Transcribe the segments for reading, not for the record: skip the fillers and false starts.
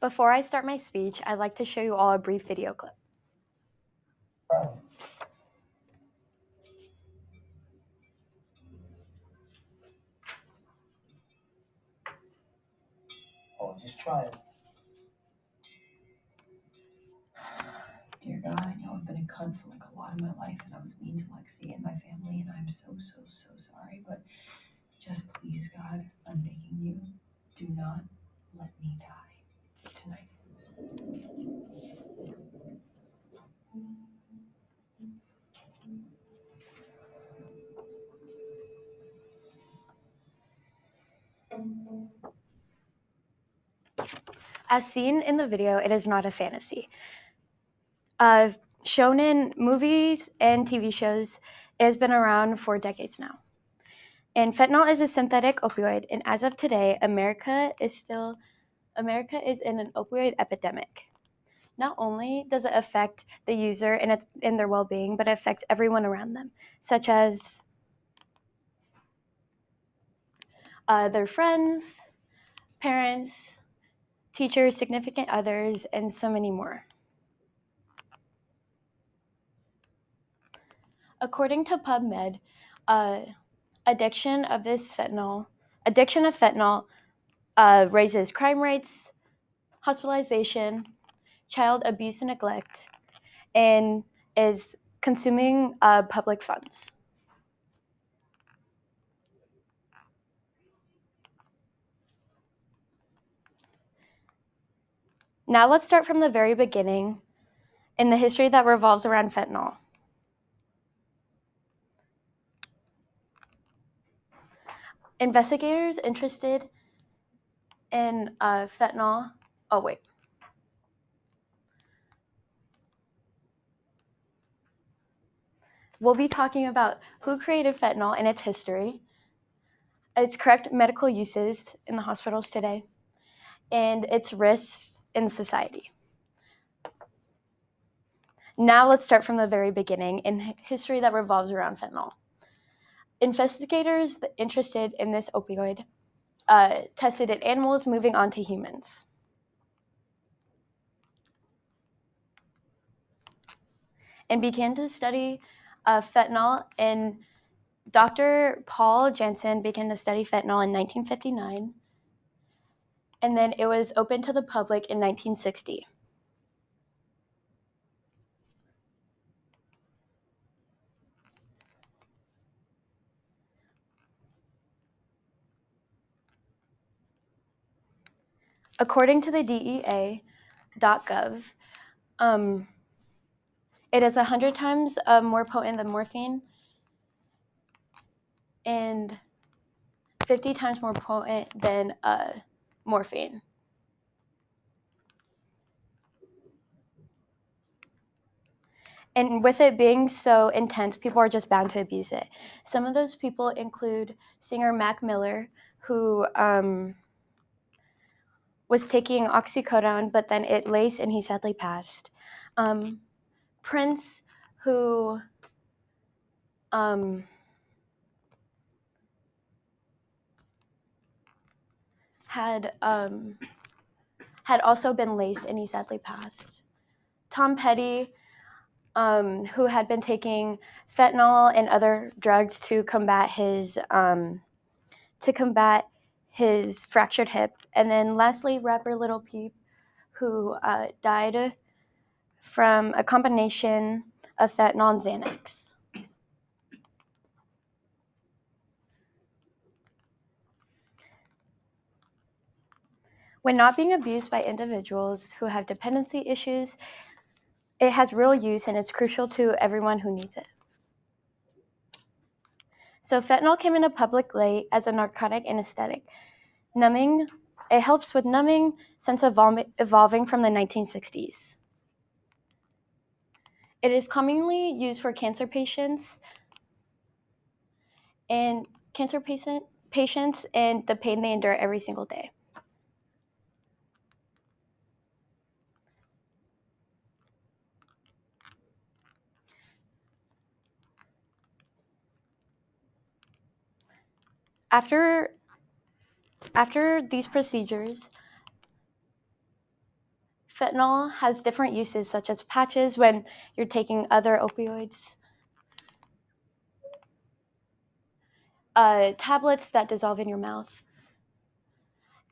Before I start my speech, I'd like to show you all a brief video clip. Oh, just try it. Dear God, I know I've been a cunt for like a lot of my life, and I was mean to Lexi and my family, and I'm so sorry. But just please, God, I'm begging you, do not let me die tonight. As seen in the video, it is not a fantasy. Shown in movies and TV shows, it has been around for decades now. And fentanyl is a synthetic opioid, and as of today, America is in an opioid epidemic. Not only does it affect the user and their well-being, but it affects everyone around them, such as their friends, parents, teachers, significant others, and so many more. According to PubMed, addiction of fentanyl raises crime rates, hospitalization, child abuse and neglect, and is consuming public funds. Now let's start from the very beginning in the history that revolves around fentanyl. Investigators interested in fentanyl. Oh, wait. We'll be talking about who created fentanyl and its history, its correct medical uses in the hospitals today, and its risks in society. Now let's start from the very beginning in history that revolves around fentanyl. Investigators interested in this opioid tested it animals moving on to humans. And began to study fentanyl, and Dr. Paul Janssen began to study fentanyl in 1959, and then it was opened to the public in 1960. According to the DEA.gov, it is 100 times more potent than morphine and 50 times more potent than morphine. And with it being so intense, people are just bound to abuse it. Some of those people include singer Mac Miller, who was taking oxycodone, but then it laced and he sadly passed. Prince, who had also been laced and he sadly passed. Tom Petty, who had been taking fentanyl and other drugs to combat his fractured hip. And then lastly, rapper Lil Peep, who died from a combination of fentanyl and Xanax. When not being abused by individuals who have dependency issues, it has real use and it's crucial to everyone who needs it. So fentanyl came into public light as a narcotic anesthetic. It helps with numbing since evolving from the 1960s. It is commonly used for cancer patients and patients and the pain they endure every single day. After these procedures, Fentanyl has different uses, such as patches when you're taking other opioids, tablets that dissolve in your mouth,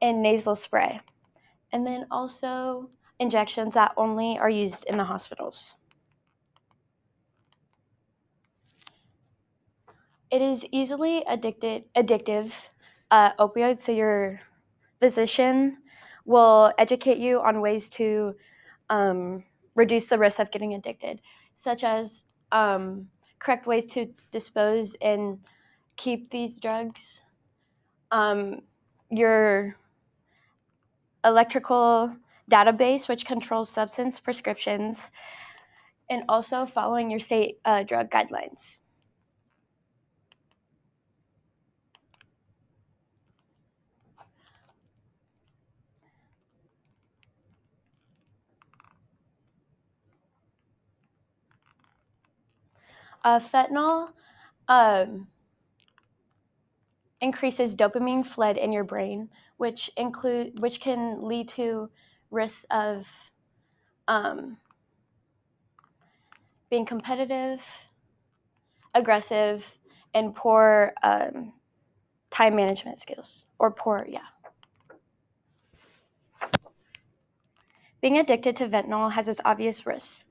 and nasal spray. And then also injections that only are used in the hospitals. It is easily addictive opioid, so your physician will educate you on ways to reduce the risk of getting addicted, such as correct ways to dispose and keep these drugs, your electrical database, which controls substance prescriptions, and also following your state drug guidelines. Fentanyl increases dopamine flood in your brain, which can lead to risks of being competitive, aggressive, and poor time management skills, or poor, Being addicted to fentanyl has its obvious risks.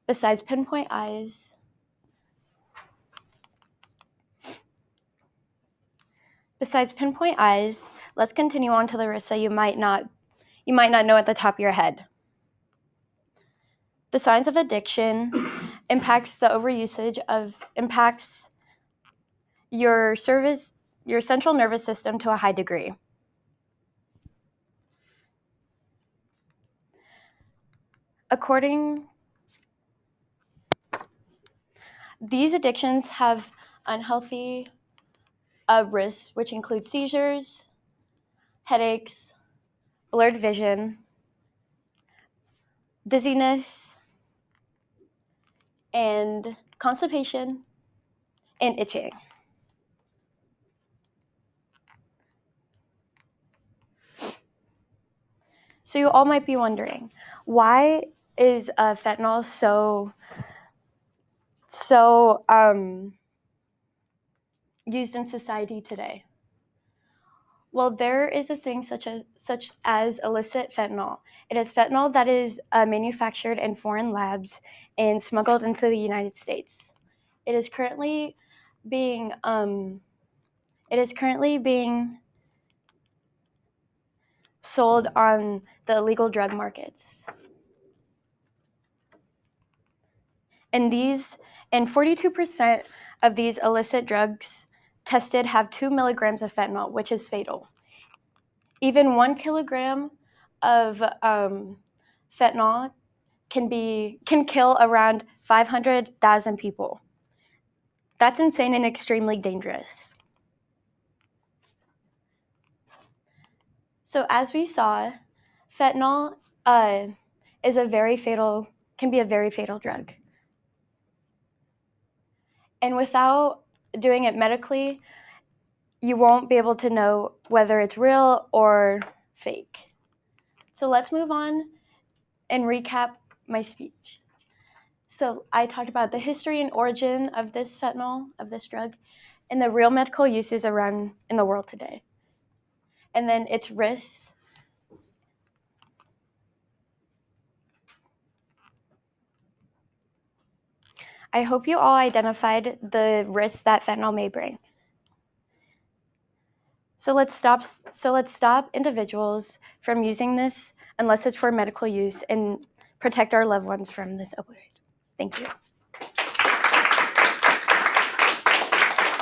Besides pinpoint eyes, let's continue on to the risks that you might not know at the top of your head. The signs of addiction impacts your central nervous system to a high degree. These addictions have unhealthy risks, which include seizures, headaches, blurred vision, dizziness, and constipation, and itching. So you all might be wondering, why is fentanyl so used in society today? Well, there is a thing such as illicit fentanyl. It is fentanyl that is manufactured in foreign labs and smuggled into the United States. It is currently being sold on the illegal drug markets. And 42% of these illicit drugs tested have 2 milligrams of fentanyl, which is fatal. Even 1 kilogram of fentanyl can kill around 500,000 people. That's insane and extremely dangerous. So as we saw, fentanyl can be a very fatal drug. And without doing it medically, you won't be able to know whether it's real or fake. So let's move on and recap my speech. So I talked about the history and origin of this fentanyl, of this drug, and the real medical uses around in the world today. And then its risks. I hope you all identified the risks that fentanyl may bring. So let's stop individuals from using this unless it's for medical use and protect our loved ones from this opioid. Thank you.